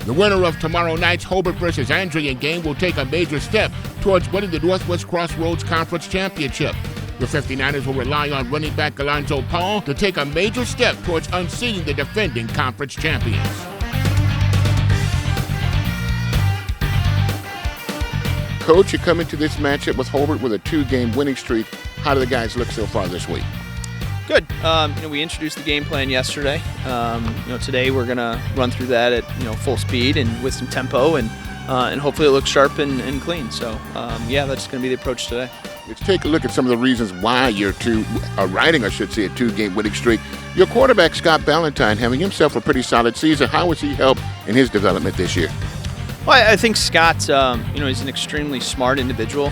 The winner of tomorrow night's Hobart versus Andrean game will take a major step towards winning the Northwest Crossroads Conference Championship. The 59ers will rely on running back Alonzo Paul to take a major step towards unseating the defending conference champions. Coach, you come into this matchup with Hobart with a 2-game winning streak. How do the guys look so far this week? Good. We introduced the game plan yesterday. Today we're going to run through that at full speed and with some tempo, and hopefully it looks sharp and clean. So that's going to be the approach today. Let's take a look at some of the reasons why you're riding, a 2-game winning streak. Your quarterback, Scott Ballantyne, having himself a pretty solid season. How has he helped in his development this year? Well, I think Scott, he's an extremely smart individual.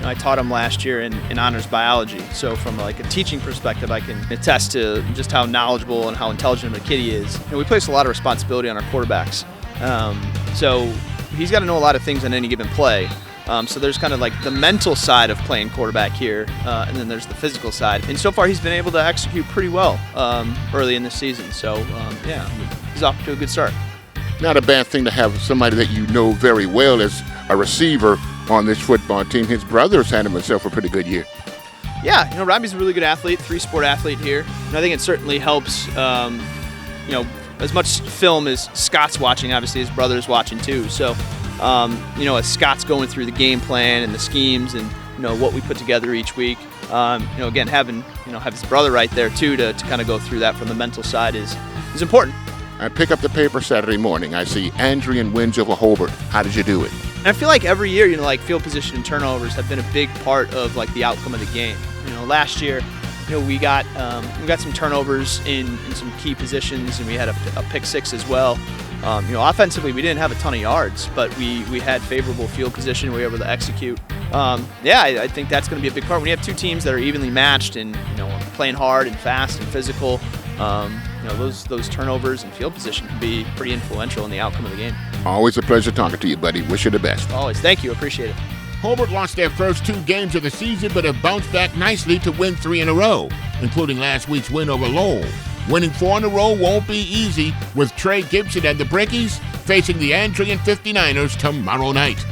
I taught him last year in honors biology. So from a teaching perspective, I can attest to just how knowledgeable and how intelligent of a kid he is. We place a lot of responsibility on our quarterbacks. So he's got to know a lot of things on any given play. So there's kind of the mental side of playing quarterback here, and then there's the physical side. And so far he's been able to execute pretty well early in the season. So, he's off to a good start. Not a bad thing to have somebody that you know very well as a receiver on this football team. His brother's had himself a pretty good year. Yeah, Robbie's a really good athlete, 3-sport athlete here. And I think it certainly helps, as much film as Scott's watching, obviously his brother's watching too. So, as Scott's going through the game plan and the schemes and, what we put together each week, again, having his brother right there too to kind of go through that from the mental side is important. I pick up the paper Saturday morning. I see Andrean wins over Hobart. How did you do it? And I feel like every year, field position and turnovers have been a big part of the outcome of the game. Last year, we got some turnovers in some key positions, and we had a pick six as well. Offensively, we didn't have a ton of yards, but we had favorable field position. We were able to execute. I think that's going to be a big part. When you have two teams that are evenly matched and playing hard and fast and physical, those turnovers and field position can be pretty influential in the outcome of the game. Always a pleasure talking to you, buddy. Wish you the best. Always. Thank you. Appreciate it. Hobart lost their first 2 games of the season, but have bounced back nicely to win 3 in a row, including last week's win over Lowell. Winning 4 in a row won't be easy, with Trey Gibson and the Brickies facing the Andrean 59ers tomorrow night.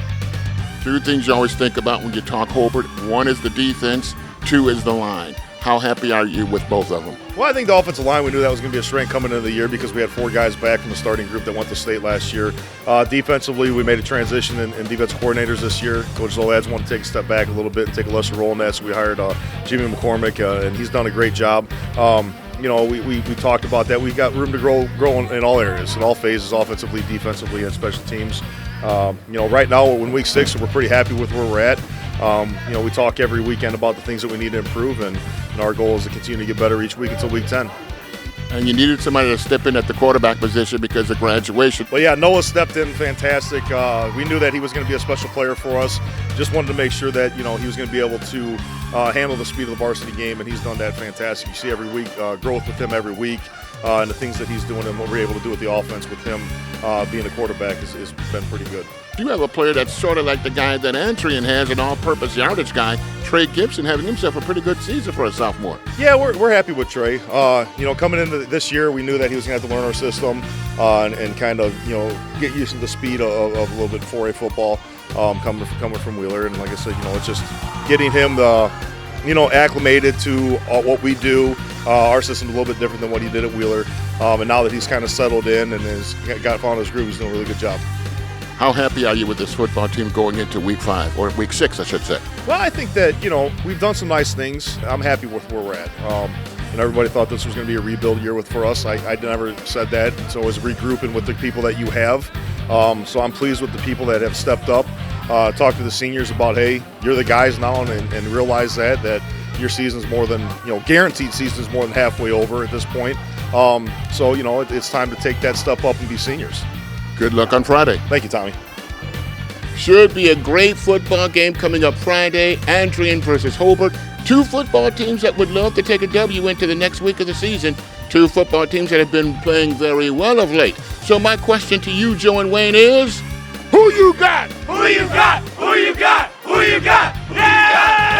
2 things you always think about when you talk Hobart. 1 is the defense, 2 is the line. How happy are you with both of them? Well, I think the offensive line, we knew that was going to be a strength coming into the year because we had 4 guys back from the starting group that went to state last year. Defensively, we made a transition in defensive coordinators this year. Coach Zolad's wanted to take a step back a little bit and take a lesser role in that, so we hired Jimmy McCormick, and he's done a great job. We talked about that. We've got room to grow in all areas, in all phases, offensively, defensively, and special teams. Right now we're in week 6, so we're pretty happy with where we're at. We talk every weekend about the things that we need to improve, and our goal is to continue to get better each week until week 10. And you needed somebody to step in at the quarterback position because of graduation. Well, yeah, Noah stepped in fantastic. We knew that he was going to be a special player for us. Just wanted to make sure that, he was going to be able to handle the speed of the varsity game, and he's done that fantastic. You see every week growth with him every week, and the things that he's doing and what we're able to do with the offense with him being a quarterback has been pretty good. You have a player that's sort of like the guy that Andrean has, an all-purpose yardage guy, Trey Gibson, having himself a pretty good season for a sophomore. Yeah, we're happy with Trey. Coming into this year, we knew that he was going to have to learn our system and kind of, get used to the speed of a little bit 4A football coming from Wheeler. And like I said, it's just getting him acclimated to what we do. Our system's a little bit different than what he did at Wheeler. And now that he's kind of settled in and has found his groove, he's doing a really good job. How happy are you with this football team going into week 5, or week 6, I should say? Well, I think that, we've done some nice things. I'm happy with where we're at. Everybody thought this was going to be a rebuild year for us. I never said that. It's always regrouping with the people that you have. So I'm pleased with the people that have stepped up. Talk to the seniors about, hey, you're the guys now, and realize that your season's more than, guaranteed season's more than halfway over at this point. It's time to take that step up and be seniors. Good luck on Friday. Thank you, Tommy. Should be a great football game coming up Friday. Andrean versus Hobart. 2 football teams that would love to take a W into the next week of the season. 2 football teams that have been playing very well of late. So my question to you, Joe and Wayne, is, who you got? Who you got? Who you got? Who you got? Yeah!